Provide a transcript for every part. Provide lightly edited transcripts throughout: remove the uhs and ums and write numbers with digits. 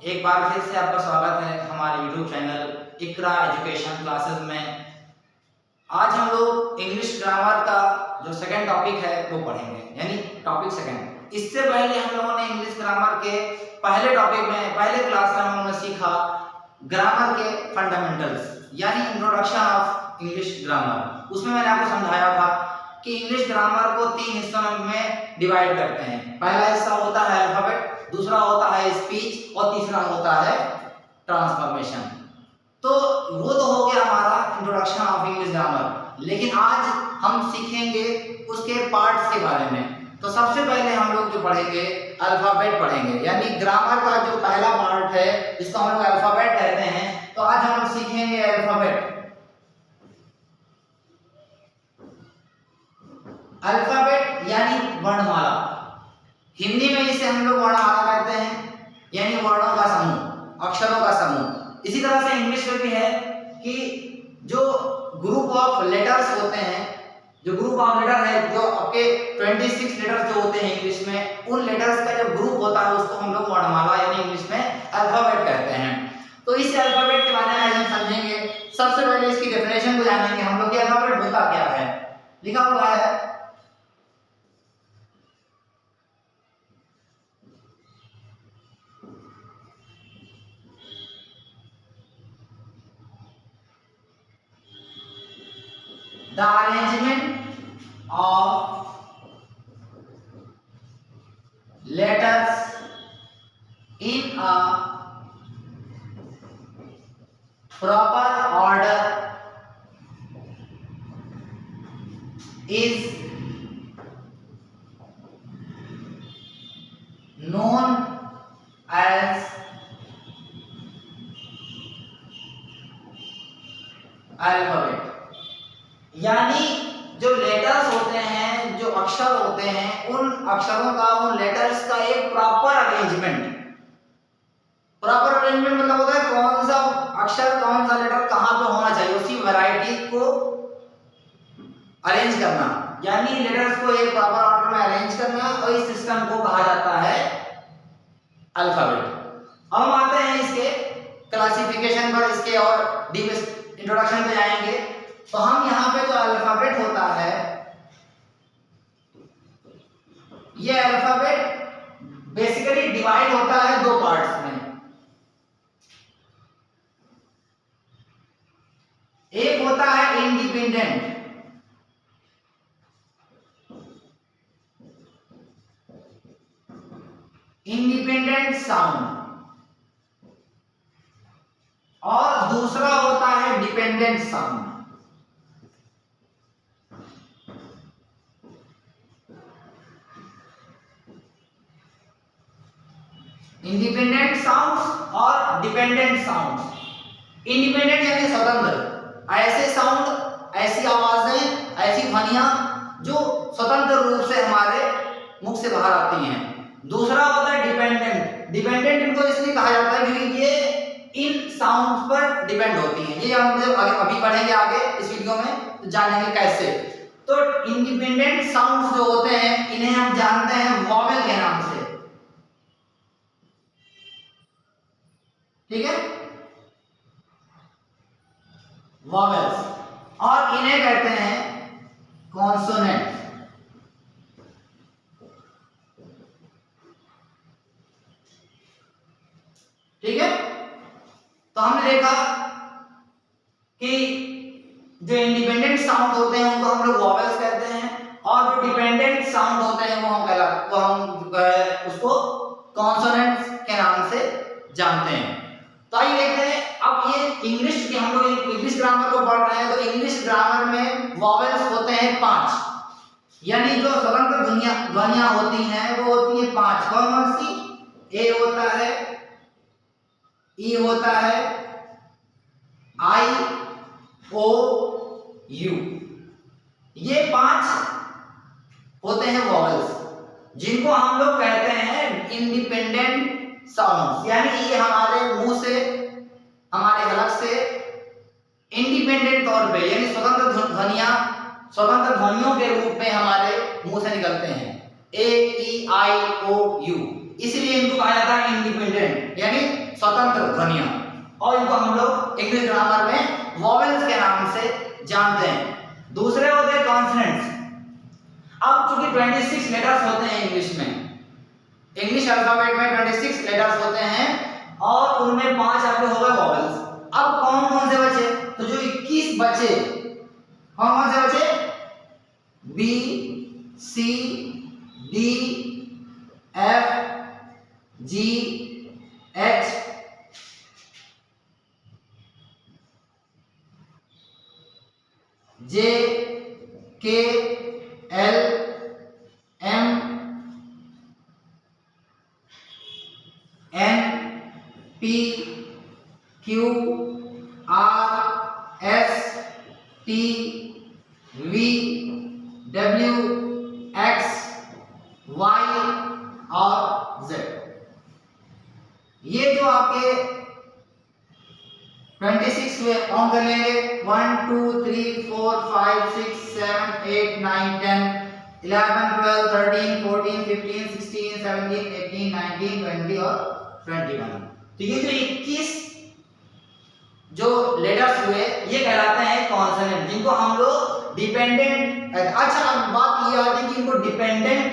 एक बार फिर से आपका स्वागत है हमारे YouTube चैनल इकरा एजुकेशन क्लासेस में। आज हम लोग इंग्लिश ग्रामर का जो सेकंड टॉपिक है वो पढ़ेंगे, यानी टॉपिक सेकंड। इससे पहले हम लोगों ने इंग्लिश ग्रामर के पहले टॉपिक में, पहले क्लास में हम लोगों ने सीखा ग्रामर के फंडामेंटल्स, यानी इंट्रोडक्शन ऑफ इंग्लिश ग्रामर। उसमें मैंने आपको समझाया था कि इंग्लिश ग्रामर को 3 हिस्सों में डिवाइड करते हैं। पहला हिस्सा होता है अल्फाबेट, दूसरा होता है स्पीच और तीसरा होता है ट्रांसफॉर्मेशन। तो वो तो हो गया हमारा इंट्रोडक्शन ऑफ इंग्लिश ग्रामर। लेकिन आज हम सीखेंगे उसके पार्ट्स के बारे में। तो सबसे पहले हम लोग जो पढ़ेंगे अल्फाबेट पढ़ेंगे, यानी ग्रामर का जो पहला पार्ट है जिसको हम लोग अल्फाबेट कहते हैं। तो आज हम लोग सीखेंगे अल्फाबेट। अल्फाबेट यानी वर्णमाला, हिंदी में इसे हम लोग वर्णमाला कहते हैं, यानी वर्णों का समूह, अक्षरों का समूह। इसी तरह से इंग्लिश में भी है कि जो ग्रुप ऑफ लेटर्स होते हैं, जो ग्रुप ऑफ लेटर है, जो आपके 26 लेटर्स जो होते हैं इंग्लिश में, उन लेटर्स का जो ग्रुप होता है उसको हम लोग वर्णमाला यानी इंग्लिश में अल्फाबेट कहते हैं। तो इस अल्फाबेट के बारे में आज हम समझेंगे। सबसे पहले इसकी डेफिनेशन को जानेंगे हम लोग कि अल्फाबेट होता क्या है। लिखा हुआ है the arrangement of letters in a proper order is known as alphabet। यानी जो लेटर्स होते हैं, जो अक्षर होते हैं, उन अक्षरों का, उन लेटर्स का एक प्रॉपर अरेंजमेंट। प्रॉपर अरेंजमेंट मतलब होता है कौन सा अक्षर, कौन सा लेटर कहां पे होना चाहिए, उसी वैरायटी को अरेंज करना, यानी लेटर्स को एक प्रॉपर ऑर्डर में अरेंज करना, और इस सिस्टम को कहा जाता है अल्फाबेट। अब हम आते हैं इसके क्लासिफिकेशन पर, इसके और डीप इंट्रोडक्शन पे जाएंगे। तो हम यहाँ पे जो अल्फाबेट होता है, ये अल्फाबेट बेसिकली डिवाइड होता है 2 पार्ट्स में। एक होता है इंडिपेंडेंट, साउंड, और दूसरा होता है डिपेंडेंट साउंड। इंडिपेंडेंट साउंड्स और डिपेंडेंट साउंड्स। इंडिपेंडेंट यानी स्वतंत्र, ऐसे साउंड, ऐसी आवाजें, ऐसी ध्वनियां जो स्वतंत्र रूप से हमारे मुख से बाहर आती हैं। दूसरा होता है डिपेंडेंट। डिपेंडेंट इनको इसलिए कहा जाता है क्योंकि ये इन साउंड्स पर डिपेंड होती हैं। ये हम अभी पढ़ेंगे आगे इस वीडियो में, तो जानेंगे कैसे। तो इंडिपेंडेंट साउंड्स जो होते हैं इन्हें हम जानते हैं वॉवेल के नाम से, ठीक है, वॉवेल्स। और इन्हें कहते हैं कॉन्सोनेंट। ठीक है, तो हमने देखा कि जो इंडिपेंडेंट साउंड होते हैं उनको हम लोग वॉवेल्स कहते हैं, और जो डिपेंडेंट साउंड होते हैं वो हम उसको कॉन्सोनेंट्स के नाम से जानते हैं। तो आइए देखते हैं। अब ये इंग्लिश की, हम लोग इंग्लिश ग्रामर को पढ़ रहे हैं, तो इंग्लिश ग्रामर में वॉवेल्स होते हैं 5, यानी जो स्वतंत्र ध्वनियां होती हैं वो होती है 5। कौन कौन सी? ए होता है, ई होता है, आई, ओ, यू, ये 5 होते हैं वॉवेल्स, जिनको हम लोग कहते हैं इंडिपेंडेंट साउंड्स। यानी ये हमारे मुंह से, हमारे हलक से इंडिपेंडेंट तौर पे, यानी स्वतंत्र ध्वनियों के रूप में हमारे मुंह से निकलते हैं। ए, ई, आई, ओ, यू, इसलिए इनको कहा जाता है इंडिपेंडेंट, यानी स्वतंत्र ध्वनियां, और इनको हम लोग इंग्लिश ग्रामर में वॉवेल्स के नाम से जानते हैं। दूसरे होते हैं कॉन्सोनेंट्स। अब चूंकि 26 लेटर्स होते हैं इंग्लिश में, इंग्लिश अल्फाबेट में 26 लेटर्स होते हैं और उनमें 5 आपके हो गए वॉवेल्स। अब कौन कौन से बचे? तो जो 21 बचे, कौन कौन से बचे? B, C, D, F, G, H, J, K, L, M, N, P, Q, R, S, T, V, W, X, Y और जेड। ये जो आपके 26 हुए, काउंट कर लेंगे 1 2 3 4 5 6 7 8 9 10 11 12 13 14 15 16 17 18 19 20 और 21। तो ये जो 21 जो लेटर्स हुए ये कहलाते हैं कॉन्सोनेंट, जिनको हम लोग डिपेंडेंट। अच्छा, अब बात ये आती है कि इनको डिपेंडेंट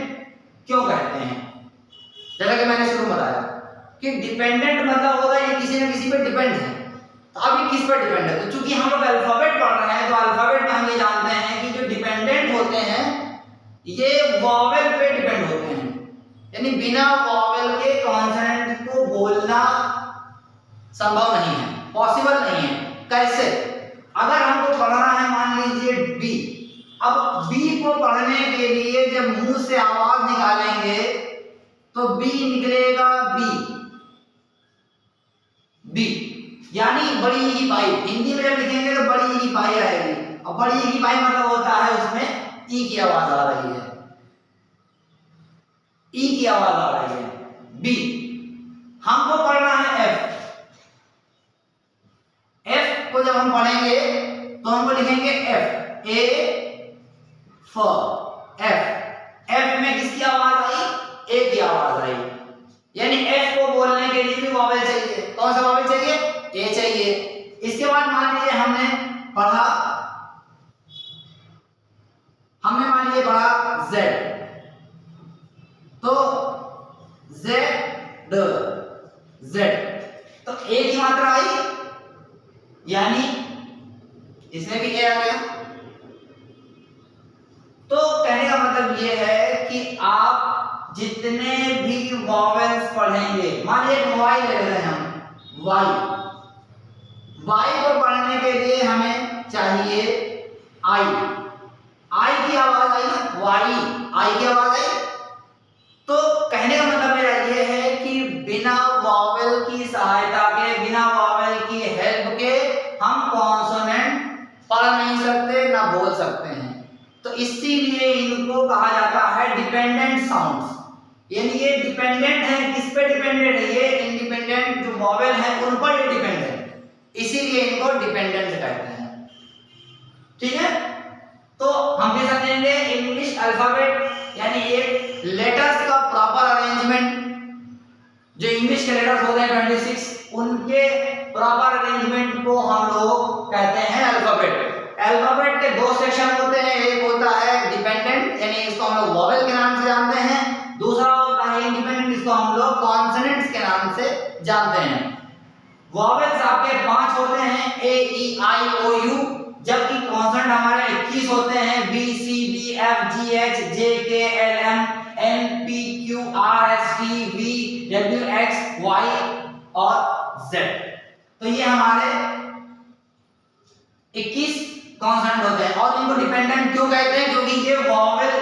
क्यों कहते हैं। जैसा कि मैंने शुरू में बताया कि डिपेंडेंट मतलब होगा ये किसी न किसी पे डिपेंड है। तो अब ये किस पर डिपेंड है? तो चूंकि हम लोग अल्फाबेट पढ़ रहे हैं तो अल्फाबेट में हम ये जानते हैं कि जो डिपेंडेंट होते हैं ये वॉवेल पे डिपेंड होते हैं, यानी बिना वॉवेल के कॉन्सोनेंट को बोलना संभव नहीं है, पॉसिबल नहीं है। कैसे? अगर हमको पढ़ना है मान लीजिए बी, अब बी को पढ़ने के लिए जब मुंह से आवाज निकालेंगे तो बी निकलेगा बी, बी यानी बड़ी ई पाई। हिंदी में जब लिखेंगे तो बड़ी ई पाई आएगी, और बड़ी ई पाई मतलब होता है उसमें ई की आवाज आ रही है, ई की आवाज आ रही है, बी। हमको पढ़ना है एफ, एफ को जब हम पढ़ेंगे तो हमको लिखेंगे F, A for F. F में किसकी आवाज आई? ए की आवाज आई, यानी एफ को बोलने के लिए भी वॉवेल चाहिए। कौन सा वॉवेल चाहिए? ए चाहिए। इसके बाद मान लीजिए हमने मान लीजिए पढ़ा जेड, तो जेड, जेड तो ए की मात्रा आई, यानी इसमें भी ए आ गया। तो कहने का मतलब ये है कि आप जितने भी वॉवेल्स पढ़ेंगे, मान लीजिए वाई ले रहे हैं हम, वाई, वाई को पढ़ने के लिए हमें चाहिए आई, आई की आवाज आई ना, वाई, आई की आवाज आई। तो कहने का मतलब मेरा ये है कि बिना वॉवेल की सहायता के, बिना वॉवेल की हेल्प के हम कॉन्सोनेंट पढ़ नहीं सकते ना बोल सकते हैं। तो इसीलिए इनको कहा जाता है डिपेंडेंट साउंड्स, यानी ये डिपेंडेंट है। किस पे डिपेंडेंट है? ये इंडिपेंडेंट जो वॉवेल है उन पर ये डिपेंड है, इसीलिए इनको डिपेंडेंट कहते हैं। ठीक है, तो हम भी समझेंगे इंग्लिश अल्फाबेट यानी एक लेटर्स का प्रॉपर अरेंजमेंट। जो इंग्लिश के लेटर्स होते हैं 26, उनके प्रॉपर अरेंजमेंट को हम लोग कहते हैं अल्फाबेट। अल्फाबेट के दो सेक्शन होते हैं, एक होता है डिपेंडेंट यानी इसको हम लोग वॉवेल के नाम से जानते हैं, दूसरा होता है इंडिपेंडेंट, इसको हम लोग कॉन्सोनेंट्स के नाम से जानते हैं। वॉवेल्स आपके 5 होते हैं, ए ई आई ओ यू, जबकि कॉन्सोनेंट हमारे 21 होते हैं, B C D F G H J K L M N P Q R S T V W X Y और जेड। तो ये हमारे 21 कॉन्सोनेंट होते हैं। और इनको डिपेंडेंट क्यों कहते हैं? क्योंकि ये वॉवेल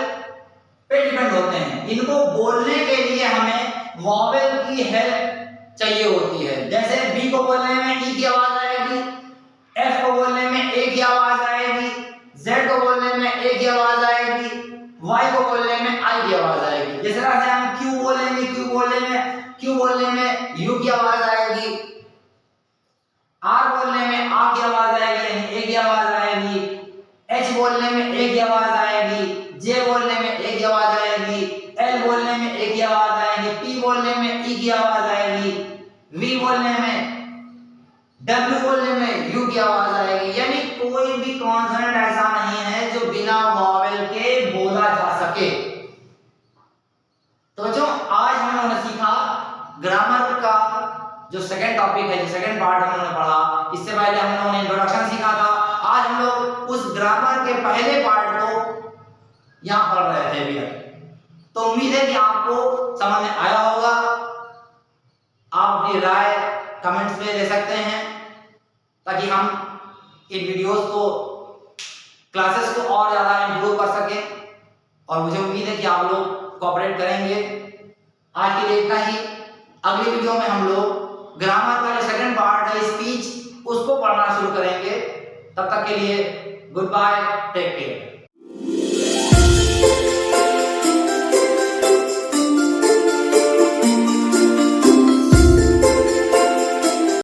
पे डिपेंड होते हैं। इनको बोलने के लिए हमें वॉवेल की हेल्प चाहिए होती है। जैसे बी को बोलने में ई की आवाज आएगी, एफ को बोलने में ए की आवाज आएगी, जेड को बोलने में ए की आवाज आएगी, वाई को बोलने में आई की आवाज आएगी। जिस तरह से हम क्यू बोलेंगे, क्यू बोलने में यू की आवाज आएगी, आर बोलने में आ की आवाज आएगी यानी ए की आवाज आएगी, एच बोलने में ए की आवाज आएगी, जे बोलने में ए की आवाज आएगी, एल बोलने में ए की आवाज आएगी, पी बोलने में ई की आवाज आएगी, वी बोलने में, डब्ल्यू बोलने में यू की आवाज आएगी। यानी कोई भी कॉन्सोनेंट ऐसा नहीं है जो बिना वॉवेल के बोला जा सके। तो बच्चों आज हम लोगों ने सीखा ग्रामर का जो सेकंड टॉपिक है, जो सेकंड पार्ट हम लोगों ने पढ़ा। इससे पहले हम लोगों ने इंट्रोडक्शन सीखा था। आज हम लोग उस ग्रामर के पहले पार्ट को यहाँ पढ़ रहे थे अभी तक। तो उम्मीद है कि आपको समझ में आया होगा। आप अपनी राय कमेंट्स में दे सकते हैं ताकि हम इन वीडियोस को, क्लासेस को और ज़्यादा इम्प्रूव कर सकें। और मुझे उम्मीद है कि आप लोग कोऑपरेट करेंगे। आज के लिए इतना ही। अगली वीडियो में हम लोग ग्रामर का जो सेकंड पार्ट है, स्पीच, उसको पढ़ना शुरू करेंगे। तब तक के लिए गुड बाय, टेक केयर।